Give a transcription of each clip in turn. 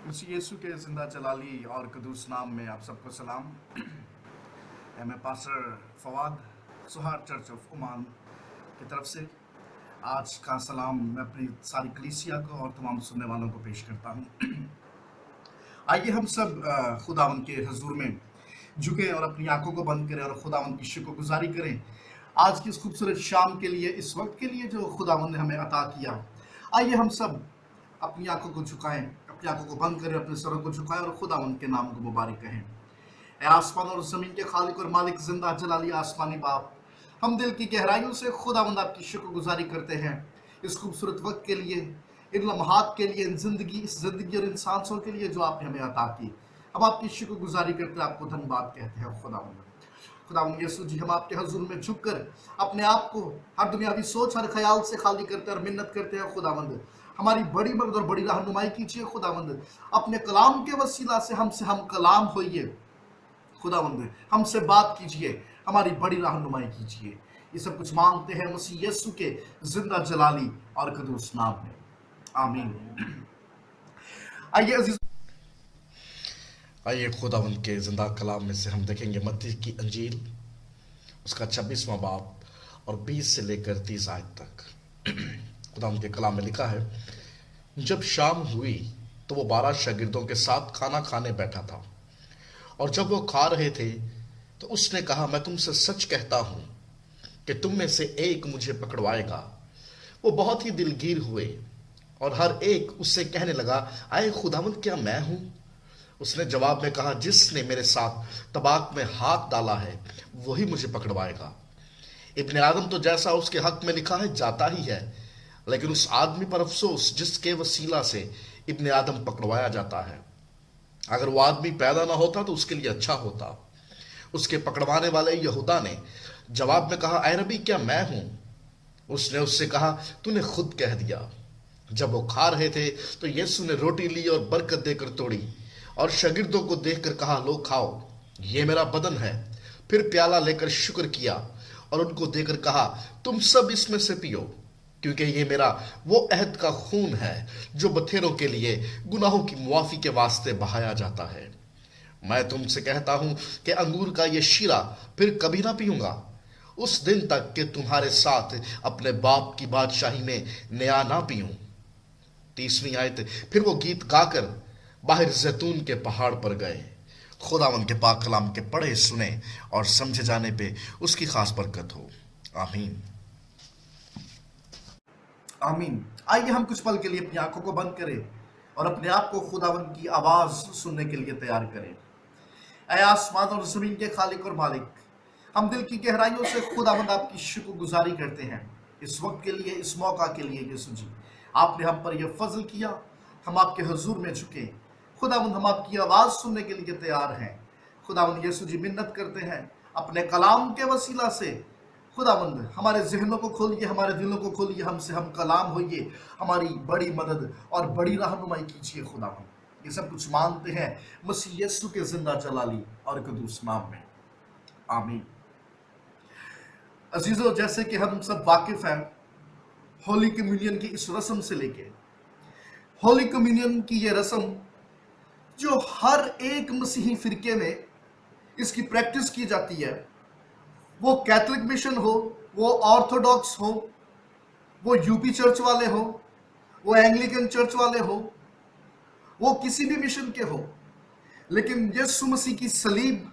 मसीह यीशु के ज़िंदा जलाली और कदूस नाम में आप सबको सलाम। मैं pastor Fawad Suhar church of Oman की तरफ से आज का सलाम मैं अपनी सारी कलीसिया को और तमाम सुनने वालों को पेश करता हूँ। आइए हम सब खुदावन के हजूर में झुकें और अपनी आंखों को बंद करें और खुदावन की शुक्रगुजारी करें आज की इस खूबसूरत शाम के लिए, इस वक्त के लिए जो खुदावन ने हमें अता किया। आइए हम सब अपनी आंखों को झुकाएं, अपनी आंखों को बंद करें, अपने सरों को झुकाएं और खुदावन के नाम को मुबारक कहें। ऐ आसमान और ज़मीन के खालिक और मालिक, जिंदा जलाली आसमानी बाप, हम दिल की गहराइयों से खुदावंद आपकी शुक्रगुजारी करते हैं इस खूबसूरत वक्त के लिए, इन लम्हात के लिए, इस जिंदगी और इन सांसों के लिए जो आपने हमें अता की। हम आपकी शुक्रगुजारी करते हैं, आपको धन्यवाद कहते हैं। खुदावंद यीशु जी, हम आपके हजूर में झुककर अपने आप को हर दुनियावी सोच, हर ख्याल से खाली करते हैं और मिन्नत करते हैं। खुदावंद हमारी बड़ी मदद और बड़ी रहनुमाई कीजिए। खुदावंद अपने कलाम के वसीला से हमसे हम कलाम होइए। खुदावंद हमसे बात कीजिए, हमारी बड़ी रहनुमाई कीजिए। ये सब कुछ मांगते हैं मसीह यीशु के जिंदा जलाली और कदूस नाम में, आमीन। आइए खुदावंद के जिंदा कलाम में से हम देखेंगे मत्ती की अंजील, उसका 26वां बाब और 20 से लेकर 30 आयत तक। खुदावंद के कलाम में लिखा है, जब शाम हुई तो वो 12 शागिर्दों के साथ खाना खाने बैठा था, और जब वो खा रहे थे तो उसने कहा, मैं तुमसे सच कहता हूं कि तुम में से एक मुझे पकड़वाएगा। वो बहुत ही दिलगीर हुए और हर एक उससे कहने लगा, आए खुदावंद, क्या मैं हूं? उसने जवाब में कहा, जिसने मेरे साथ तबाक में हाथ डाला है वही मुझे पकड़वाएगा। इब्ने आदम तो जैसा उसके हक में लिखा है जाता ही है, लेकिन उस आदमी पर अफसोस जिसके वसीला से इब्ने आदम पकड़वाया जाता है। अगर वो आदमी पैदा ना होता तो उसके लिए अच्छा होता। उसके पकड़वाने वाले यहूदा ने जवाब में कहा, ऐ रबी, क्या मैं हूं? उसने उससे कहा, तूने खुद कह दिया। जब वो खा रहे थे तो यीशु ने रोटी ली और बरकत देकर तोड़ी और शागिर्दों को देखकर कहा, लो खाओ, ये मेरा बदन है। फिर प्याला लेकर शुक्र किया और उनको देकर कहा, तुम सब इसमें से पियो, क्योंकि ये मेरा वो अहद का खून है जो बथेरों के लिए गुनाहों की मुआफी के वास्ते बहाया जाता है। मैं तुमसे कहता हूं कि अंगूर का ये शीरा फिर कभी ना पीऊंगा, उस दिन तक कि तुम्हारे साथ अपने बाप की बादशाही में नया ना पीऊं। 30वीं आयत, फिर वो गीत गाकर बाहर जैतून के पहाड़ पर गए। खुदावंद के पाक कलाम के पढ़े, सुने और समझे जाने पे उसकी खास बरकत हो, आमीन आमीन। आइए हम कुछ पल के लिए अपनी आंखों को बंद करें और अपने आप को खुदावंद की आवाज सुनने के लिए तैयार करें। ऐ आसमान और जमीन के खालिक और मालिक, हम दिल की गहराइयों से खुदावंद आपकी शुक्रगुजारी करते हैं इस वक्त के लिए, इस मौका के लिए। यीशु जी, आपने हम पर यह फजल किया, हम आपके हजूर में झुके। खुदावंद हम आपकी आवाज सुनने के लिए तैयार हैं। खुदावंद यीशु जी, मिन्नत करते हैं अपने कलाम के वसीला से खुदावंद हमारे जहनों को खोलिए, हमारे दिलों को खोलिए, हमसे हम कलाम होइए, हमारी बड़ी मदद और बड़ी रहनुमाई कीजिए। खुदावंद ये सब कुछ मांगते हैं मसीह यीशु के जिंदा जलाली और कदूस नाम में, आमीन। अजीजों, जैसे कि हम सब वाकिफ हैं होली कम्युनियन की इस रस्म से लेके, होली कम्युनियन की ये रस्म जो हर एक मसीही फिरके में इसकी प्रैक्टिस की जाती है, वो कैथोलिक मिशन हो, वो ऑर्थोडॉक्स हो, वो यूपी चर्च वाले हो, वो एंग्लिकन चर्च वाले हो, वो किसी भी मिशन के हो, लेकिन यीशु मसीह की सलीब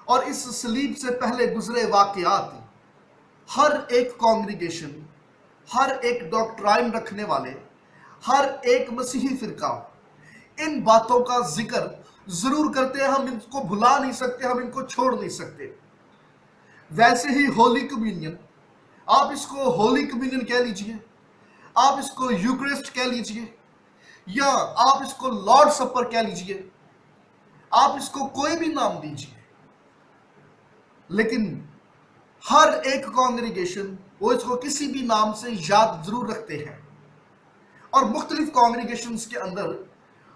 और इस सलीब से पहले गुजरे वाकयात, हर एक कॉन्ग्रीगेशन, हर एक डॉक्ट्राइन रखने वाले, हर एक मसीही फिरका इन बातों का जिक्र जरूर करते हैं। हम इनको भुला नहीं सकते, हम इनको छोड़ नहीं सकते। वैसे ही होली कम्युनियन, आप इसको होली कम्युनियन कह लीजिए, आप इसको यूक्रिस्ट कह लीजिए, या आप इसको लॉर्ड सपर कह लीजिए, आप इसको कोई भी नाम दीजिए, लेकिन हर एक कॉन्ग्रीगेशन वो इसको किसी भी नाम से याद जरूर रखते हैं। और मुख्तलिफ कॉन्ग्रीगेशंस के अंदर,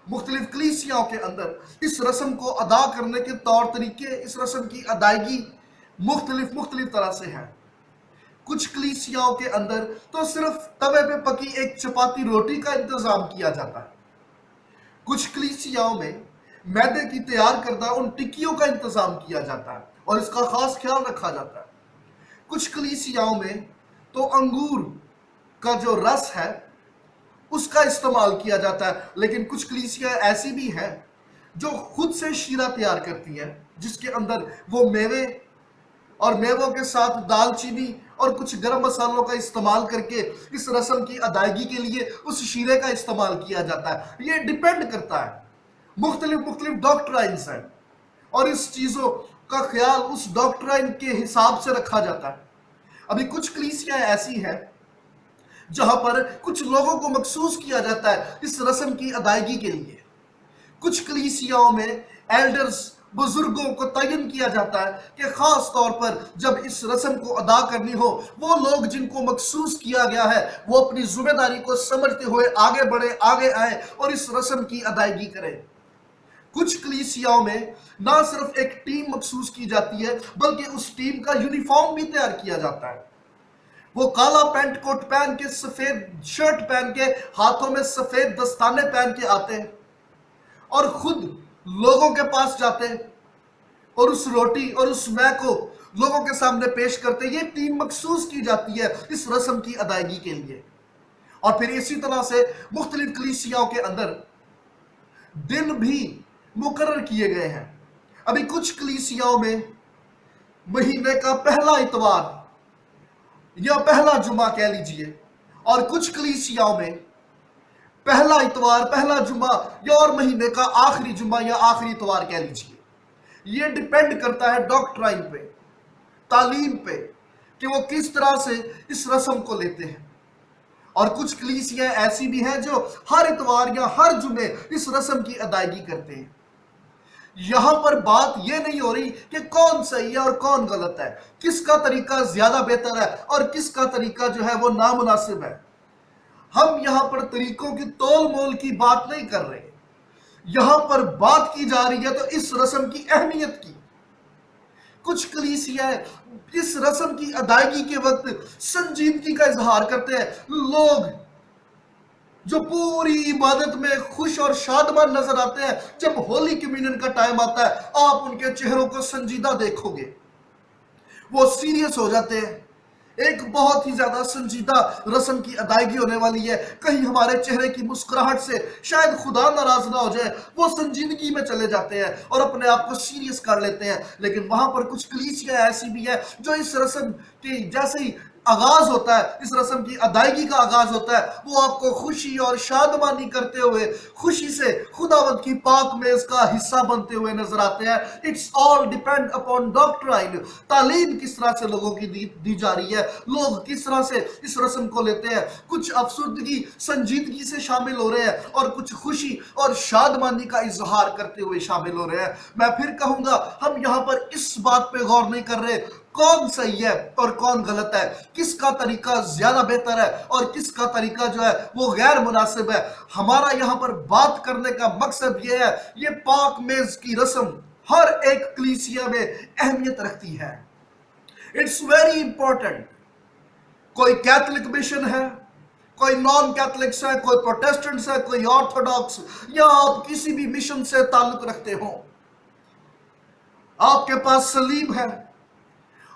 मुख्तलिफ कलीसियाओं के अंदर इस रस्म को अदा करने के तौर तरीके, इस रस्म की अदायगी मुख्तलिफ तरह से है। कुछ कलीसियाओं के अंदर तो सिर्फ तवे पे पकी एक चपाती रोटी का इंतजाम किया जाता है, कुछ कलीसियाओं में मैदे की तैयार करदा उन टिक्कियों का इंतजाम किया जाता है और इसका खास ख्याल रखा जाता है। कुछ कलीसियाओं में तो अंगूर का जो रस है उसका इस्तेमाल किया जाता है, लेकिन कुछ कलीसियाँ ऐसी भी हैं जो खुद से शीरा तैयार करती हैं, जिसके अंदर वो मेवे और मेवों के साथ दालचीनी और कुछ गरम मसालों का इस्तेमाल करके इस रस्म की अदायगी के लिए उस शीरे का इस्तेमाल किया जाता है। ये डिपेंड करता है, मुख्तलिफ डॉक्ट्राइन्स हैं और इस चीज़ों का ख्याल उस डॉक्ट्राइन के हिसाब से रखा जाता है। अभी कुछ कलीसियाँ ऐसी हैं जहां पर कुछ लोगों को मखसूस किया जाता है इस रस्म की अदायगी के लिए। कुछ कलीसियाओं में एल्डर्स, बुजुर्गों को तयन किया जाता है कि खास तौर पर जब इस रस्म को अदा करनी हो, वो लोग जिनको मखसूस किया गया है वो अपनी जिम्मेदारी को समझते हुए आगे बढ़े, आगे आए और इस रस्म की अदायगी करें। कुछ कलीसियाओं में ना सिर्फ एक टीम मखसूस की जाती है बल्कि उस टीम का यूनिफॉर्म भी तैयार किया जाता है। वो काला पैंट कोट पहन के, सफेद शर्ट पहन के, हाथों में सफेद दस्ताने पहन के आते हैं और खुद लोगों के पास जाते हैं और उस रोटी और उस मैं को लोगों के सामने पेश करते हैं। ये टीम मखसूस की जाती है इस रस्म की अदायगी के लिए। और फिर इसी तरह से मुख्तलिफ कलीसियाओं के अंदर दिन भी मुकर्रर किए गए हैं। अभी कुछ कलीसियाओं में महीने का पहला इतवार या पहला जुमा कह लीजिए, और कुछ कलीसियाओं में पहला इतवार, पहला जुमा या और महीने का आखिरी जुमा या आखिरी इतवार कह लीजिए। ये डिपेंड करता है डॉक्ट्राइन पे, तालीम पे, कि वो किस तरह से इस रस्म को लेते हैं। और कुछ कलीसियाँ ऐसी भी हैं जो हर इतवार या हर जुमे इस रस्म की अदायगी करते हैं। यहां पर बात यह नहीं हो रही कि कौन सही है और कौन गलत है, किसका तरीका ज्यादा बेहतर है और किसका तरीका जो है वो नामुनासिब है। हम यहां पर तरीकों की तोल मोल की बात नहीं कर रहे, यहां पर बात की जा रही है तो इस रस्म की अहमियत की। कुछ कलीसियाँ इस रस्म की अदायगी के वक्त संजीदगी का इजहार करते हैं। लोग जो पूरी इबादत में खुश और शादमान नजर आते हैं, जब होली कम्युनियन का टाइम आता है आप उनके चेहरों को संजीदा देखोगे, वो सीरियस हो जाते हैं। एक बहुत ही ज्यादा संजीदा रस्म की अदायगी होने वाली है, कहीं हमारे चेहरे की मुस्कुराहट से शायद खुदा नाराज ना हो जाए, वो संजीदगी में चले जाते हैं और अपने आप को सीरियस कर लेते हैं। लेकिन वहां पर कुछ कलीसियाँ ऐसी भी है जो इस रस्म की जैसे ही आगाज होता है, इस रस्म की अदायगी का आगाज होता है, वो आपको खुशी और शादमानी करते हुए खुशी से खुदावंद की पाक मेज का हिस्सा बनते हुए नजर आते हैं। It's all depend upon doctrine. तालीम किस तरह से लोगों की दी जा रही है, लोग किस तरह से इस रस्म को लेते हैं। कुछ अफसुर्दगी, संजीदगी से शामिल हो रहे हैं और कुछ खुशी और शादमानी का इजहार करते हुए शामिल हो रहे हैं। मैं फिर कहूंगा, हम यहाँ पर इस बात पे गौर नहीं कर रहे कौन सही है और कौन गलत है, किसका तरीका ज्यादा बेहतर है और किसका तरीका जो है वो गैर मुनासिब है। हमारा यहाँ पर बात करने का मकसद ये है, ये पाक मेज की रस्म हर एक कलीसिया में अहमियत रखती है। It's very important. कोई कैथोलिक मिशन है, कोई नॉन कैथोलिक्स है, कोई प्रोटेस्टेंट्स है, कोई ऑर्थोडॉक्स, या आप किसी भी मिशन से ताल्लुक रखते हो, आपके पास सलीब है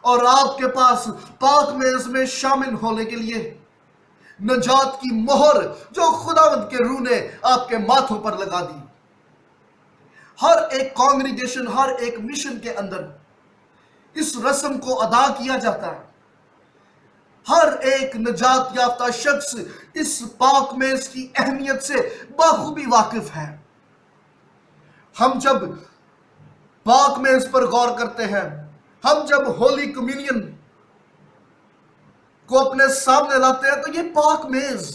और आपके पास पाक मेज में शामिल होने के लिए नजात की मोहर जो खुदावंद के रूह ने आपके माथों पर लगा दी। हर एक कांग्रीगेशन, हर एक मिशन के अंदर इस रस्म को अदा किया जाता है। हर एक नजात याफ्ता शख्स इस पाक मेज की अहमियत से बाखूबी वाकिफ है। हम जब पाक मेज पर गौर करते हैं, हम जब होली कम्युनियन को अपने सामने लाते हैं, तो ये पाक मेज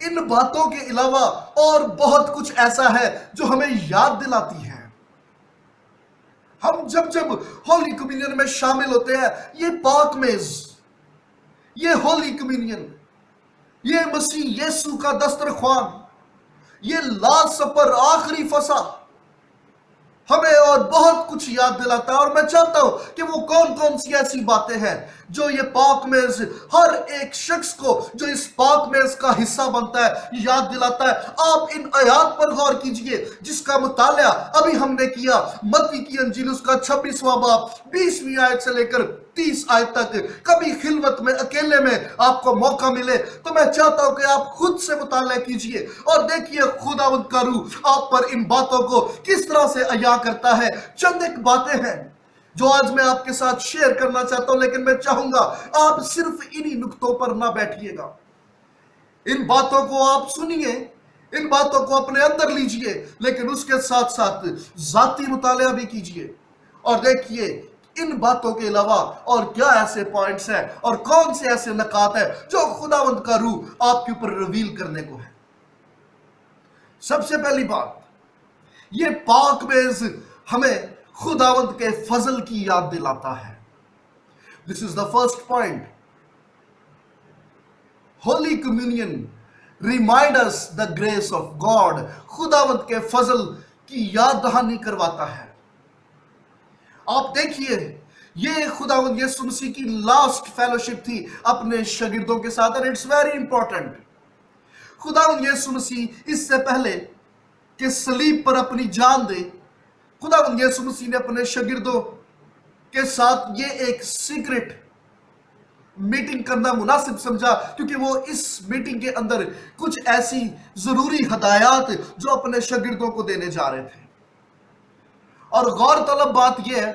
इन बातों के अलावा और बहुत कुछ ऐसा है जो हमें याद दिलाती है। हम जब होली कम्युनियन में शामिल होते हैं, ये पाक मेज, ये होली कम्युनियन, ये मसीह यीशु का दस्तरख्वान, ये लास्ट सपर, आखिरी फसा, हमें और बहुत कुछ याद दिलाता है। और मैं चाहता हूं कि वो कौन कौन सी ऐसी बातें हैं जो ये पाक मेज हर एक शख्स को जो इस पाक मेज का हिस्सा बनता है याद दिलाता है। आप इन आयात पर गौर कीजिए जिसका मुताला अभी हमने किया, मत्ती की अंजील उसका 26वां बाब 20वीं आयत से लेकर 30 आयत तक। कभी खिलवत में अकेले में आपको मौका मिले तो मैं चाहता हूं कि आप खुद से मुताला कीजिए और देखिए खुदावंद का रूह आप पर इन बातों को किस तरह से अया करता है। चंद एक बातें हैं जो आज मैं आपके साथ शेयर करना चाहता हूं, लेकिन मैं चाहूंगा आप सिर्फ इन्हीं नुक्तों पर ना बैठिएगा। इन बातों को आप सुनिए, इन बातों को अपने अंदर लीजिए, लेकिन उसके साथ साथ जाती मुताला भी कीजिए और देखिए इन बातों के अलावा और क्या ऐसे पॉइंट्स हैं और कौन से ऐसे नकात हैं जो खुदावंद का रूह आपके ऊपर रिवील करने को है। सबसे पहली बात, ये पाक मेज हमें खुदावंद के फजल की याद दिलाता है। This is the first point. Holy communion remind us the grace of God. खुदावंद के फजल की याद दहानी करवाता है। आप देखिए ये खुदावंद यीशु मसीह की लास्ट फेलोशिप थी अपने शागिर्दों के साथ, और इट्स वेरी इंपॉर्टेंट। खुदावंद यीशु मसीह इससे पहले कि सलीब पर अपनी जान दे, खुदावंद यीशु मसीह ने अपने शागिर्दों के साथ ये एक सीक्रेट मीटिंग करना मुनासिब समझा, क्योंकि वो इस मीटिंग के अंदर कुछ ऐसी जरूरी हदायत जो अपने शागिर्दों को देने जा रहे थे। और गौरतलब बात यह है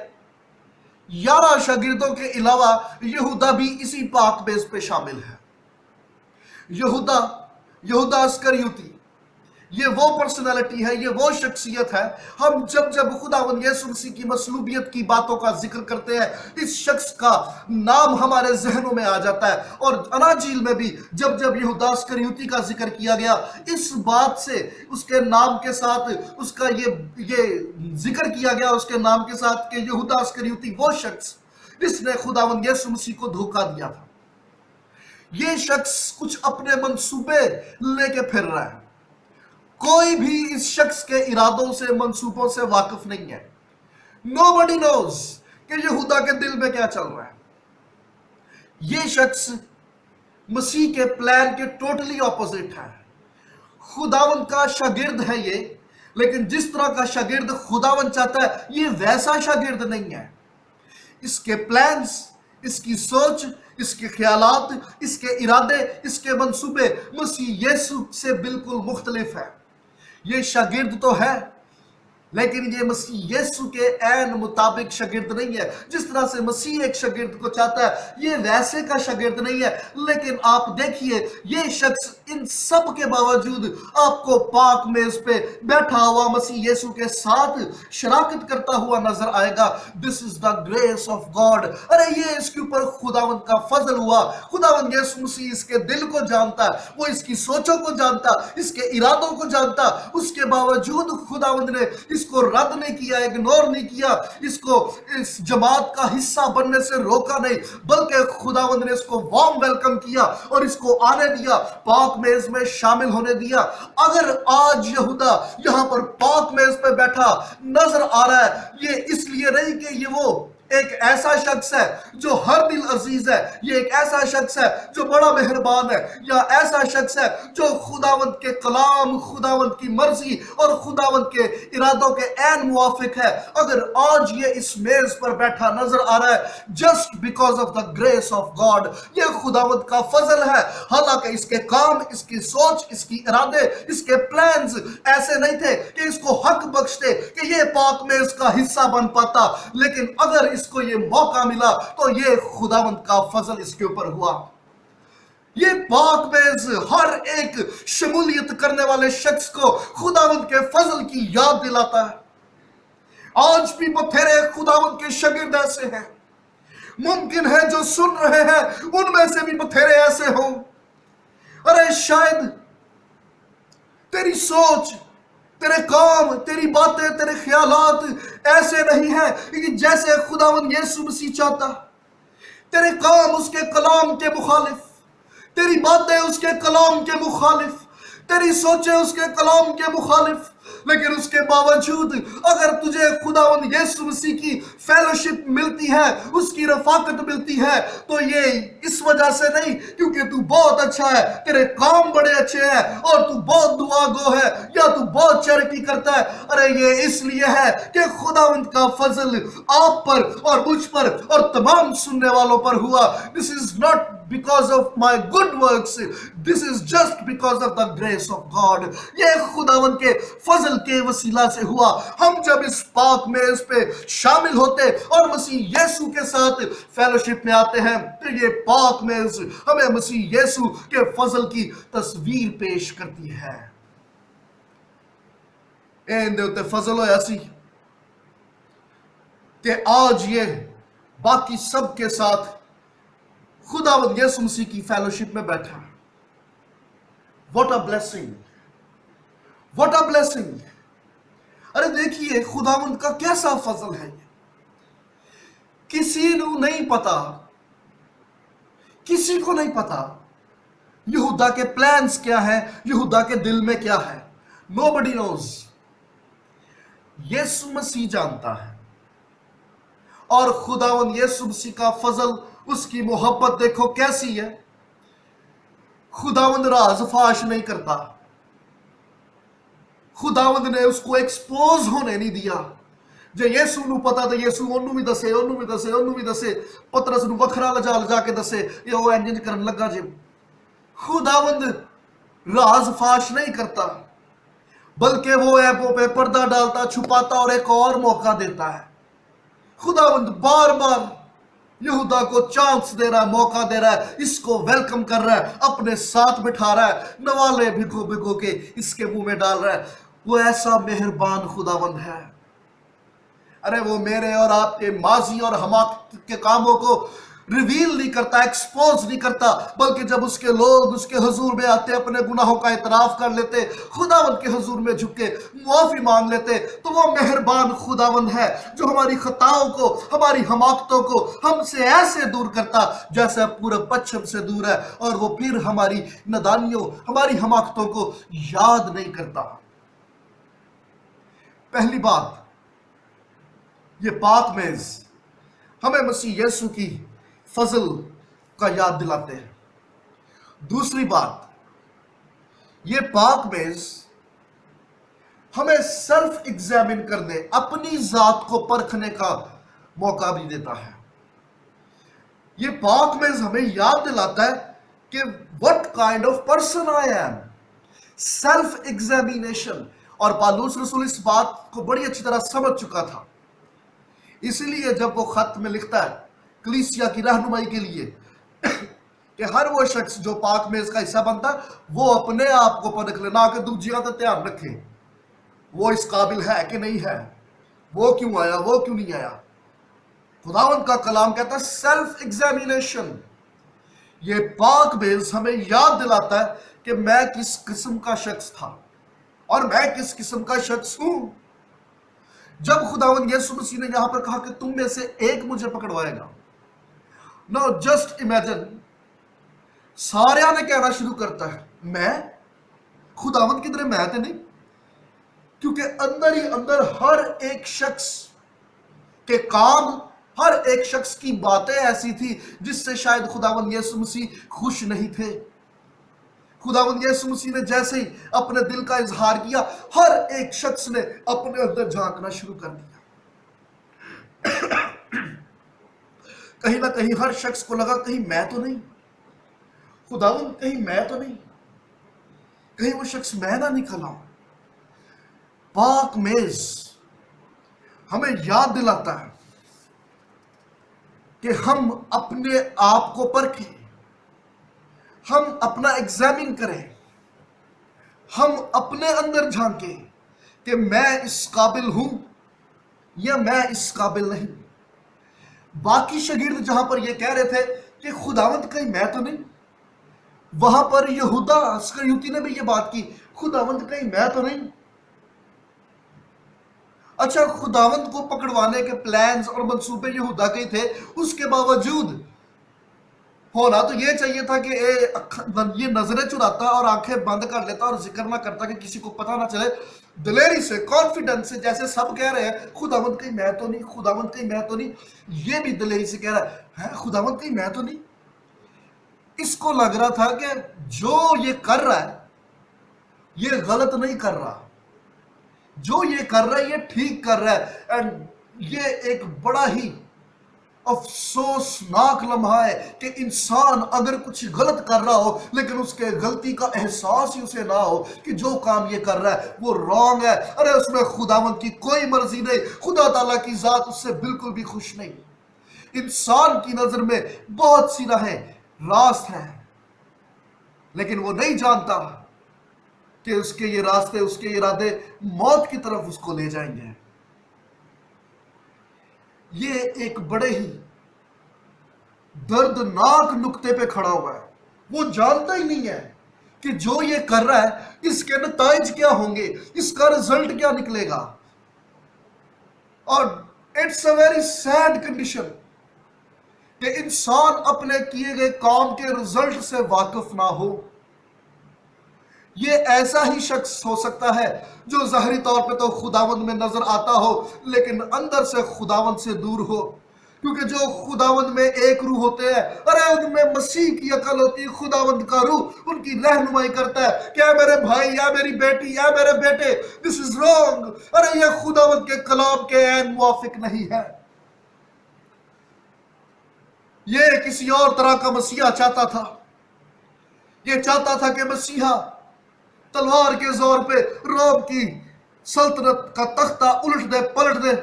11 शागिर्दों के अलावा यहूदा भी इसी पाक मेज पे शामिल है। यहूदा अस्करियोती, ये वो पर्सनालिटी है, ये वो शख्सियत है। हम जब जब खुदावंद यीशु मसीह की मसलूबियत की बातों का जिक्र करते हैं, इस शख्स का नाम हमारे जहनों में आ जाता है। और अनाजील में भी जब जब यहूदा अस्करियोती का जिक्र किया गया, इस बात से उसके नाम के साथ उसका ये जिक्र किया गया उसके नाम के साथ कि यहूदा अस्करियोती वो शख्स जिसने खुदावंद यीशु मसीह को धोखा दिया था। ये शख्स कुछ अपने मंसूबे लेके फिर रहा है। कोई भी इस शख्स के इरादों से मंसूबों से वाकिफ नहीं है। Nobody knows कि यहूदा के दिल में क्या चल रहा है। ये शख्स मसीह के प्लान के टोटली ऑपोजिट है। खुदावंद का शागिर्द है ये, लेकिन जिस तरह का शागिर्द खुदावंद चाहता है ये वैसा शागिर्द नहीं है। इसके प्लान्स, इसकी सोच, इसके ख्यालात, इसके इरादे, इसके मंसूबे मसीह यीशु से बिल्कुल मुख्तलिफ है। ये शागिर्द तो है, लेकिन ये मसीह यीशु के ऐन मुताबिक शागिर्द नहीं है। जिस तरह से मसीह एक शागिर्द को चाहता है, ये वैसे का शागिर्द नहीं है। लेकिन आप देखिए ये शख्स इन सब के बावजूद आपको पाक मेज पे बैठा हुआ मसीह यीशु के साथ शराकत करता हुआ नजर आएगा। This is the grace of God. अरे ये इसके ऊपर खुदावंद का फजल हुआ। खुदावंद यीशु मसीह इसके दिल को जानता है, वो इसकी सोचों को जानता, इसके इरादों को जानता। उसके बावजूद खुदावंद ने इसको रद्द नहीं किया, इग्नोर नहीं किया, इसको इस जमात का हिस्सा बनने से रोका नहीं, बल्कि खुदावंद ने इसको वार्म वेलकम किया और इसको आने दिया, पाक मेज में शामिल होने दिया। अगर आज यहूदा यहां पर पाक मेज पे बैठा नजर आ रहा है, ये इसलिए नहीं कि ये वो एक ऐसा शख्स है जो हर दिल अजीज है, ये एक ऐसा शख्स है जो बड़ा मेहरबान है, या ऐसा शख्स है जो खुदावंद के कलाम, खुदावंद की मर्जी और खुदावंद के इरादों के ऐन मुवाफिक है। अगर आज ये इस मेज पर बैठा नजर आ रहा है just because of the grace of God, ये खुदावंद का फजल है। हालांकि इसके काम, इसकी सोच, इसकी इरादे, इसके प्लान्स ऐसे नहीं थे कि इसको हक बख्शते कि ये पाक मेज का हिस्सा बन पाता, लेकिन अगर इसको ये मौका मिला तो ये खुदावंद का फजल इसके ऊपर हुआ। ये पाक मेज हर एक शमूलियत करने वाले शख्स को खुदावंद के फजल की याद दिलाता है। आज भी बथेरे खुदावंद के शागिर्द ऐसे हैं, मुमकिन है जो सुन रहे हैं उनमें से भी बथेरे ऐसे हों। अरे शायद तेरी सोच, तेरे काम, तेरी बातें, तेरे ख्यालात ऐसे नहीं है कि जैसे खुदावंद यीशु मसीह चाहता। तेरे काम उसके कलाम के मुखालिफ, तेरी बातें उसके कलाम के मुखालिफ, तेरी सोचें उसके कलाम के मुखालिफ। लेकिन उसके बावजूद अगर तुझे खुदावंद यीशु मसीह की फेलोशिप मिलती है, उसकी रफाकत मिलती है, तो ये इस वजह से नहीं क्योंकि तू बहुत अच्छा है, तेरे काम बड़े अच्छे हैं और तू बहुत दुआ गो है या तू बहुत चैरिटी करता है। अरे ये इसलिए है कि खुदावंद का फजल आप पर और मुझ पर और तमाम सुनने वालों पर हुआ। This is not because of my good works, this is just because of the grace of God। ये खुदावन के फजल के वसीला से हुआ। हम जब इस पाक में इस पे शामिल होते और मसीह यीशु के साथ फेलोशिप में आते हैं, तो ये पाक में हमें मसीह यीशु के फजल की तस्वीर पेश करती है। एंड ते फजल होया सी कि आज ये बाकी सब के साथ खुदावंद यीशु मसीह की फेलोशिप में बैठा। What a blessing, what a blessing. अरे देखिए खुदावंद का कैसा फजल है। किसी को नहीं पता, किसी को नहीं पता यहूदा के प्लान्स क्या है, यहूदा के दिल में क्या है। Nobody knows. यीशु मसीह जानता है। और खुदावंद यीशु मसीह का फजल, उसकी मोहब्बत देखो कैसी है। खुदावंद राज फाश नहीं करता। खुदावंद ने उसको एक्सपोज होने नहीं दिया। जे यीशु नु पता तो यीशु ओनू भी दसे, ओनू भी दसे, ओनू भी दसे, पतरस नु वखरा लजा के दसे, ये वो इंज करन लगा जे। खुदावंद राज फाश नहीं करता, बल्कि वो ऐपों पे पर्दा डालता, छुपाता और एक और मौका देता है। खुदावंद बार बार यहूदा को चांस दे रहा है, मौका दे रहा है, इसको वेलकम कर रहा है, अपने साथ बिठा रहा है, नवाले भिगो भिगो के इसके मुंह में डाल रहा है। वो ऐसा मेहरबान खुदावंद है। अरे वो मेरे और आपके माजी और हमाकत के कामों को रिवील नहीं करता, एक्सपोज नहीं करता, बल्कि जब उसके लोग उसके हुजूर में आते, अपने गुनाहों का इतराफ कर लेते, खुदावंद के हुजूर में झुके मुआफी मांग लेते, तो वो मेहरबान खुदावंद है जो हमारी खताओं को, हमारी हमाकतों को हमसे ऐसे दूर करता जैसे पूरब पश्चिम से दूर है, और वो फिर हमारी नदानियों, हमारी हमाकतों को याद नहीं करता। पहली बात, ये पाक मेज हमें मसीह यीशु की फजल का याद दिलाते हैं। दूसरी बात, ये पाक मेज हमें सेल्फ एग्जामिन करने, अपनी जात को परखने का मौका भी देता है। ये पाक मेज हमें याद दिलाता है कि what kind of person I am. Self examination. और पालूस रसूल इस बात को बड़ी अच्छी तरह समझ चुका था। इसलिए जब वो खत में लिखता है कलीसिया की रहनुमाई के लिए कि हर वो शख्स जो पाक में इसका हिस्सा बनता है, वो अपने आप को परख ले, ना कि दूसरियों का ध्यान रखे, वो इस काबिल है कि नहीं है, वो क्यों आया, वो क्यों नहीं आया। खुदावंद का कलाम कहता है सेल्फ एग्जामिनेशन। ये पाक बेस हमें याद दिलाता है कि मैं किस किस्म का शख्स था और मैं किस किस्म का शख्स हूं। जब खुदावंद यीशु मसीह ने यहां पर कहा कि तुम में से एक मुझे पकड़वाएगा, नो जस्ट इमेजिन, सारे ने कहना शुरू करता है मैं खुदावंद किधर, मैं तो नहीं, क्योंकि अंदर ही अंदर हर एक शख्स के काम, हर एक शख्स की बातें ऐसी थी जिससे शायद खुदावंद यीशु मसीह खुश नहीं थे। खुदावंद यीशु मसीह ने जैसे ही अपने दिल का इजहार किया, हर एक शख्स ने अपने अंदर झांकना शुरू कर दिया। कहीं ना कहीं हर शख्स को लगा कहीं मैं तो नहीं, खुदावंद कहीं मैं तो नहीं, कहीं वो शख्स मैं ना निकला। पाक मेज हमें याद दिलाता है कि हम अपने आप को परखें, हम अपना एग्जामिन करें, हम अपने अंदर झांकें कि मैं इस काबिल हूं या मैं इस काबिल नहीं। बाकी शागिर्द जहां पर ये कह रहे थे कि खुदावंद कहीं मैं तो नहीं, वहां पर यहूदा इस्करियोती ने भी ये बात की, खुदावंद कहीं मैं तो नहीं। अच्छा, खुदावंद को पकड़वाने के प्लान्स और मंसूबे यहूदा के थे, उसके बावजूद ہونا تو یہ چاہیے تھا کہ یہ نظریں چراتا اور آنکھیں بند کر لیتا اور ذکر نہ کرتا کہ کسی کو پتہ نہ چلے، دلیری سے، کانفیڈنس سے، جیسے سب کہہ رہے ہیں خداوند کہیں میں تو نہیں، خداوند کہیں میں تو نہیں، یہ بھی دلیری سے کہہ رہا ہے خداوند کہیں میں تو نہیں۔ اس کو لگ رہا تھا کہ جو یہ کر رہا ہے یہ غلط نہیں کر رہا، جو یہ کر رہا ہے یہ ٹھیک کر رہا ہے۔ اینڈ یہ ایک بڑا ہی افسوسناک لمحہ ہے کہ انسان اگر کچھ غلط کر رہا ہو لیکن اس کے غلطی کا احساس ہی اسے نہ ہو کہ جو کام یہ کر رہا ہے وہ رانگ ہے، ارے اس میں خداوند کی کوئی مرضی نہیں، خدا تعالیٰ کی ذات اس سے بالکل بھی خوش نہیں۔ انسان کی نظر میں بہت سی راہیں راست ہیں لیکن وہ نہیں جانتا کہ اس کے یہ راستے، اس کے ارادے موت کی طرف اس کو لے جائیں گے۔ یہ ایک بڑے ہی دردناک نقطے پہ کھڑا ہوا ہے، وہ جانتا ہی نہیں ہے کہ جو یہ کر رہا ہے اس کے نتائج کیا ہوں گے، اس کا رزلٹ کیا نکلے گا۔ اور it's a very sad condition کہ انسان اپنے کیے گئے کام کے رزلٹ سے واقف نہ ہو۔ یہ ایسا ہی شخص ہو سکتا ہے جو ظاہری طور پہ تو خداوند میں نظر آتا ہو لیکن اندر سے خداوند سے دور ہو، کیونکہ جو خداوند میں ایک روح ہوتے ہیں، ارے ان میں مسیح کی عقل ہوتی ہے، خداوند کا روح ان کی رہنمائی کرتا ہے کہ اے میرے بھائی، یا میری بیٹی، یا میرے بیٹے، دس از رانگ، ارے یہ خداوند کے کلام کے عین موافق نہیں ہے۔ یہ کسی اور طرح کا مسیحا چاہتا تھا، یہ چاہتا تھا کہ مسیحا تلوار کے زور پہ روم کی سلطنت کا تختہ الٹ دے، پلٹ دے،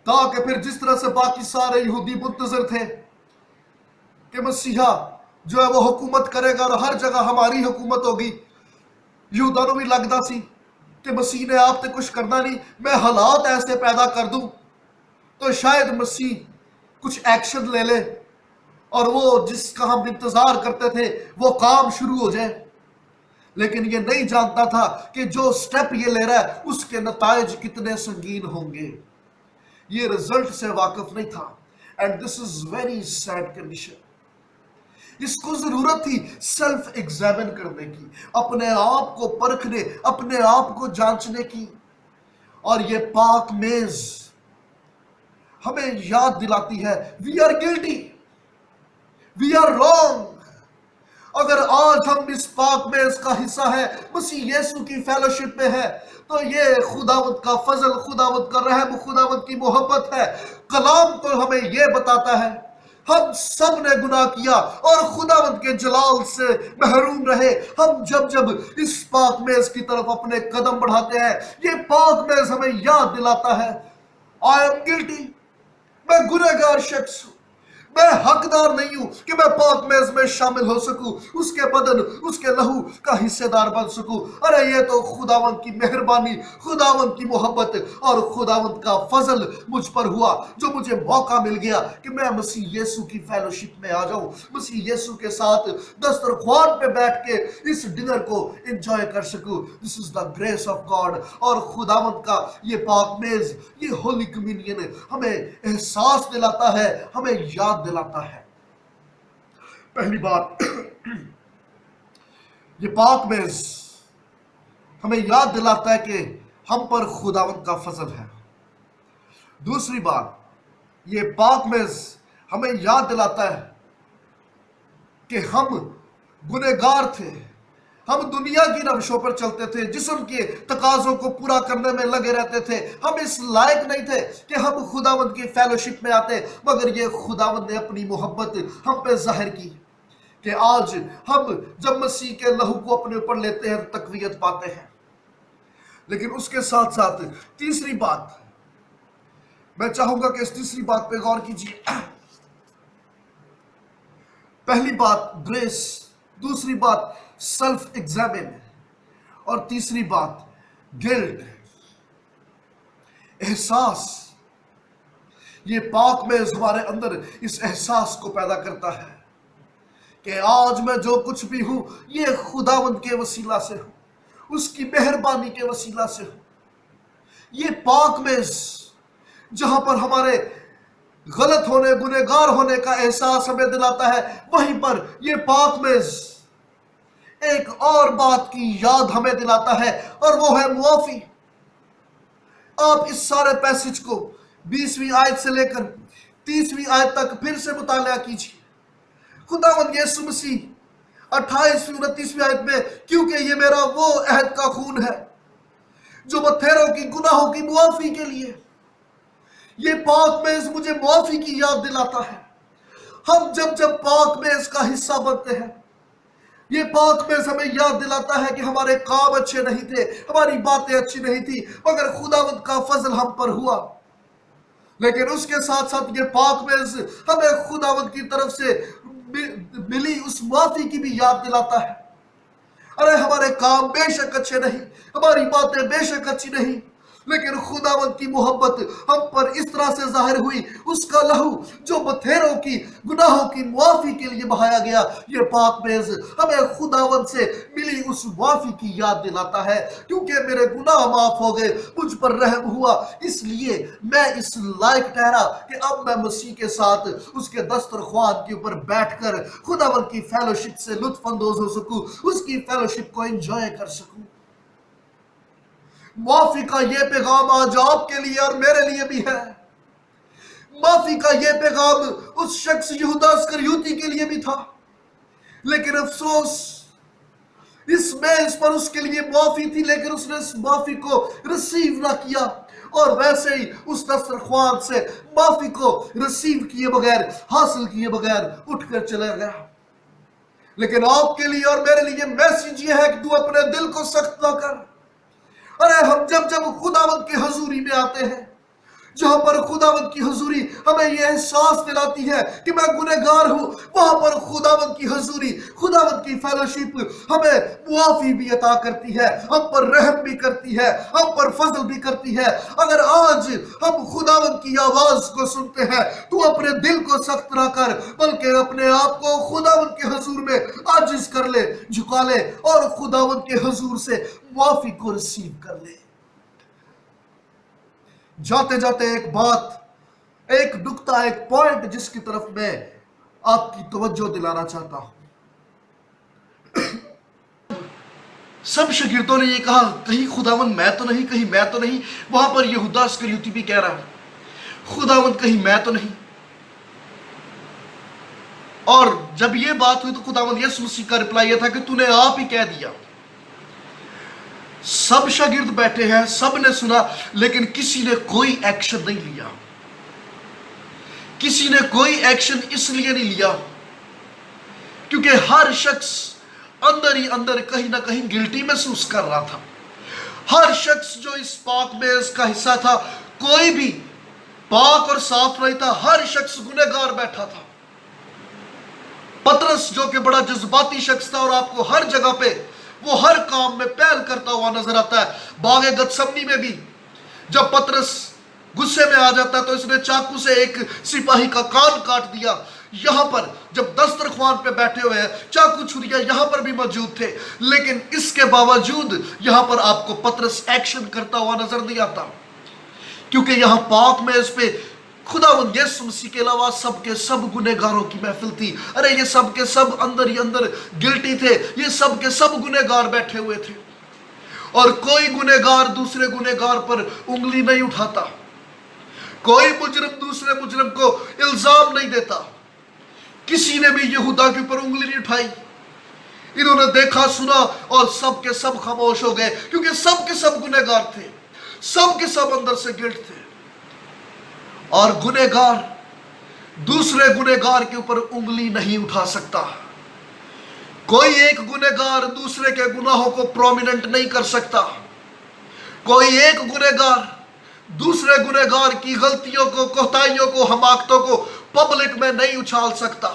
تاکہ پھر جس طرح سے باقی سارے یہودی منتظر تھے کہ مسیحا جو ہے وہ حکومت کرے گا اور ہر جگہ ہماری حکومت ہوگی، یہودیوں نوں بھی لگتا سی کہ مسیح نے آپ تے کچھ کرنا نہیں، میں حالات ایسے پیدا کر دوں تو شاید مسیح کچھ ایکشن لے لے اور وہ جس کا ہم انتظار کرتے تھے وہ کام شروع ہو جائے۔ لیکن یہ نہیں جانتا تھا کہ جو سٹیپ یہ لے رہا ہے اس کے نتائج کتنے سنگین ہوں گے، یہ رزلٹ سے واقف نہیں تھا۔ And this is very sad condition. اس کو ضرورت تھی سیلف ایگزامن کرنے کی، اپنے آپ کو پرکھنے، اپنے آپ کو جانچنے کی۔ اور یہ پاک میز ہمیں یاد دلاتی ہے we are guilty, we are wrong. اگر آج ہم اس پاک میز کا حصہ ہے، مسیح یسوع کی فیلوشپ میں ہے، تو یہ خداوند کا فضل، خداوند کا رحم، خداوند کی محبت ہے۔ کلام تو ہمیں یہ بتاتا ہے ہم سب نے گناہ کیا اور خداوند کے جلال سے محروم رہے۔ ہم جب اس پاک میز کی طرف اپنے قدم بڑھاتے ہیں، یہ پاک میز ہمیں یاد دلاتا ہے آئی ایم گلٹی، میں گنہگار شخص ہوں، میں حقدار نہیں ہوں کہ میں پاک میز میں شامل ہو سکوں، اس کے بدن، اس کے لہو کا حصے دار بن سکوں۔ ارے یہ تو خداوند کی مہربانی، خداوند کی محبت اور خداوند کا فضل مجھ پر ہوا، جو مجھے موقع مل گیا کہ میں مسیح یسوع کی فیلوشپ میں آ جاؤں، مسیح یسوع کے ساتھ دسترخوان پہ بیٹھ کے اس ڈنر کو انجوائے کر سکوں۔ دس از دا گریس آف گاڈ۔ اور خداوند کا یہ پاک میز، یہ ہولی کمیونین ہمیں احساس دلاتا ہے، ہمیں یاد دلاتا ہے۔ پہلی بات، یہ پاک میز ہمیں یاد دلاتا ہے کہ ہم پر خداوند کا فضل ہے۔ دوسری بات، یہ پاک میز ہمیں یاد دلاتا ہے کہ ہم گنہگار تھے، ہم دنیا کی روشوں پر چلتے تھے، جسم کے تقاضوں کو پورا کرنے میں لگے رہتے تھے، ہم اس لائق نہیں تھے کہ ہم خداوند کی فیلوشپ میں آتے، مگر یہ خداوند نے اپنی محبت ہم پہ ظاہر کی کہ آج ہم جب مسیح کے لہو کو اپنے اوپر لیتے ہیں تقویت پاتے ہیں۔ لیکن اس کے ساتھ ساتھ تیسری بات، میں چاہوں گا کہ اس تیسری بات پہ غور کیجیے۔ پہلی بات گریس، دوسری بات سیلف ایگزامن، اور تیسری بات گلٹ، احساس۔ یہ پاک میز ہمارے اندر اس احساس کو پیدا کرتا ہے کہ آج میں جو کچھ بھی ہوں یہ خداوند کے وسیلہ سے ہوں، اس کی مہربانی کے وسیلہ سے ہوں۔ یہ پاک میز جہاں پر ہمارے गलत होने, गुनहगार होने का एहसास हमें दिलाता है, वहीं पर ये पाकमेज़ एक और बात की याद हमें दिलाता है, और वो है मुआफी। आप इस सारे पैसेज को 20वीं आयत से लेकर 30वीं आयत तक फिर से मुताला कीजिए। खुदावंद यीशु मसीह 28वीं 29वीं आयत में, क्योंकि ये मेरा वो अहद का खून है जो बथेरों की गुनाहों की मुआफी के लिए, ये पाकमेज़ मुझे मुआफी की याद दिलाता है। हम जब जब पाकमेज़ का हिस्सा बनते हैं, ये पाकमेज़ हमें याद दिलाता है कि हमारे काम अच्छे नहीं थे, हमारी बातें अच्छी नहीं थी, मगर खुदावंद का फजल हम पर हुआ। लेकिन उसके साथ साथ ये पाकमेज़ हमें खुदावंद की तरफ से मिली उस माफी की भी याद दिलाता है। अरे हमारे काम बेशक अच्छे नहीं, हमारी बातें बेशक अच्छी नहीं, लेकिन खुदावंद की मोहब्बत हम पर इस तरह से जाहिर हुई, उसका लहू जो बथेरों की गुनाहों की मुआफी के लिए बहाया गया। ये पाकमेज़ हमें खुदावंद से मिली उस मुआफी की याद दिलाता है। क्योंकि मेरे गुनाह माफ हो गए, मुझ पर रहम हुआ, इसलिए मैं इस लायक ठहरा कि अब मैं मसीह के साथ उसके दस्तरख्वान के ऊपर बैठकर खुदावंद की फेलोशिप से लुत्फ अंदोज हो सकूं, उसकी फेलोशिप को एंजॉय कर सकूं। माफी का ये पैगाम आज आपके लिए और मेरे लिए भी है। माफी का ये पैगाम उस शख्स यहूदा इस्करियोती के लिए भी था, लेकिन अफसोस इस मेज पर उसके लिए माफी थी, लेकिन उसने इस माफी को रिसीव ना किया, और वैसे ही उस दस्तरख्वान से माफी को रिसीव किए बगैर, हासिल किए बगैर उठकर चला गया। लेकिन आपके लिए और मेरे लिए मैसेज ये है कि तू अपने दिल को सख्त ना कर। अरे हम जब जब खुदावंद की हजूरी में आते हैं, जहां पर खुदावंद की हजूरी हमें यह एहसास दिलाती है कि मैं गुनहगार हूं, वहां पर खुदावंद की हजूरी, खुदावंद की फेलोशिप हमें मुआफी भी अता करती है, हम पर रहम भी करती है, हम पर फजल भी करती है। अगर आज हम खुदावंद की आवाज को सुनते हैं, तू अपने दिल को सख्त ना कर, बल्कि अपने आप को खुदावंद के हजूर में आजिज कर ले, झुका ले, और खुदावंद के हजूर से मुआफी को रिसीव कर ले। जाते जाते एक बात, एक नुक्ता, एक पॉइंट जिसकी तरफ मैं आपकी तवज्जो दिलाना चाहता हूं। सब शागिर्दों ने ये कहा, कहीं खुदावंद मैं तो नहीं, कहीं मैं तो नहीं। वहां पर यहूदा इस्करियोती भी कह रहा है, खुदावंद कहीं मैं तो नहीं। और जब ये बात हुई तो खुदावंद यीशु मसीह का रिप्लाई यह था कि तूने आप ही कह दिया। सब शागिर्द बैठे हैं, सब ने सुना, लेकिन किसी ने कोई एक्शन नहीं लिया। किसी ने कोई एक्शन इसलिए नहीं लिया क्योंकि हर शख्स अंदर ही अंदर कहीं ना कहीं गिल्टी महसूस कर रहा था। हर शख्स जो इस पाकमेज़ का हिस्सा था, कोई भी पाक और साफ नहीं था, हर शख्स गुनहगार बैठा था। पतरस जो कि बड़ा जज्बाती शख्स था और आपको हर जगह पे वो हर काम में पहल करता हुआ नजर आता है। बागे गतसमनी में भी जब पतरस गुस्से में आ जाता है तो इसने चाकू से एक सिपाही का कान काट दिया। यहां पर जब दस्तरख्वान पे बैठे हुए हैं, चाकू छुरियां यहां पर भी मौजूद थे, लेकिन इसके बावजूद यहां पर आपको पतरस एक्शन करता हुआ नजर नहीं आता, क्योंकि यहां पाक में इस पे खुदावंद यीशु मसीह के अलावा सबके सब गुनहगारों की महफिल थी। अरे ये सब के सब अंदर ही अंदर गिल्टी थे, ये सब के सब गुनहगार बैठे हुए थे, और कोई गुनहगार दूसरे गुनहगार पर उंगली नहीं उठाता, कोई मुजरिम दूसरे मुजरिम को इल्जाम नहीं देता। किसी ने भी यहूदा के ऊपर उंगली नहीं उठाई। इन्होंने देखा, सुना, और सब के सब खामोश हो गए, क्योंकि सब के सब गुनहगार थे, सब के सब अंदर से गिल्ट थे। और गुनहगार दूसरे गुनहगार के ऊपर उंगली नहीं उठा सकता। कोई एक गुनहगार दूसरे के गुनाहों को प्रोमिनेंट नहीं कर सकता। कोई एक गुनहगार दूसरे गुनहगार की गलतियों को, कोताहियों को, हमाकतों को पब्लिक में नहीं उछाल सकता।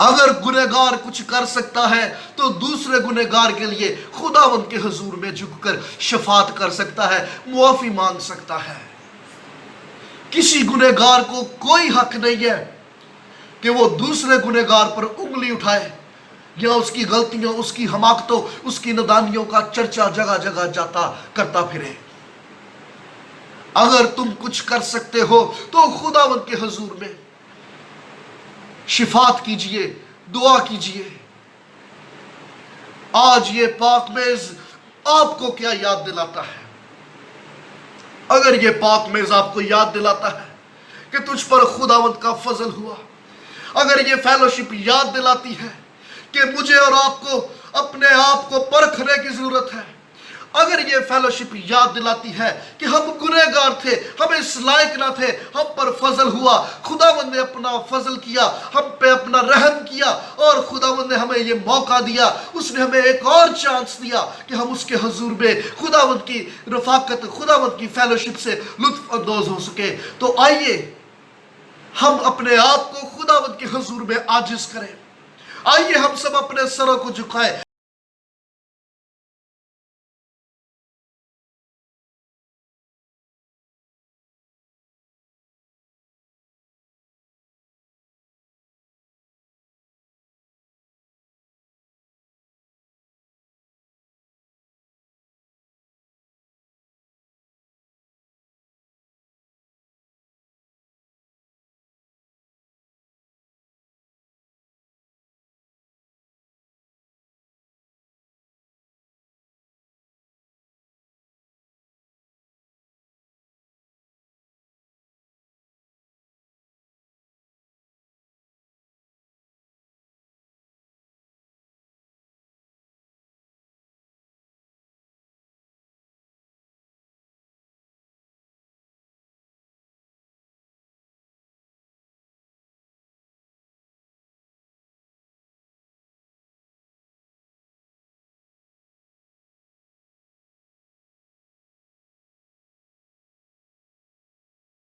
अगर गुनहगार कुछ कर सकता है तो दूसरे गुनहगार के लिए खुदावंद के हुजूर में झुककर शफात कर सकता है, मुआफी मांग सकता है। किसी गुनहगार को कोई हक नहीं है कि वो दूसरे गुनहगार पर उंगली उठाए या उसकी गलतियों, उसकी हमाकतों, उसकी नादानियों का चर्चा जगह जगह जाता करता फिरे। اگر تم کچھ کر سکتے ہو تو خداوند کے حضور میں شفاعت کیجئے، دعا کیجئے۔ آج یہ پاک میز آپ کو کیا یاد دلاتا ہے؟ اگر یہ پاک میز آپ کو یاد دلاتا ہے کہ تجھ پر خداوند کا فضل ہوا، اگر یہ فیلوشپ یاد دلاتی ہے کہ مجھے اور آپ کو اپنے آپ کو پرکھنے کی ضرورت ہے، اگر یہ فیلوشپ یاد دلاتی ہے کہ ہم گنہگار تھے، ہم اس لائق نہ تھے، ہم پر فضل ہوا، خداوند نے اپنا فضل کیا، ہم پہ اپنا رحم کیا، اور خداوند نے ہمیں یہ موقع دیا، اس نے ہمیں ایک اور چانس دیا کہ ہم اس کے حضور میں خداوند کی رفاقت، خداوند کی فیلوشپ سے لطف اندوز ہو سکے۔ تو آئیے ہم اپنے آپ کو خداوند کے حضور میں عاجز کریں، آئیے ہم سب اپنے سروں کو جھکائیں،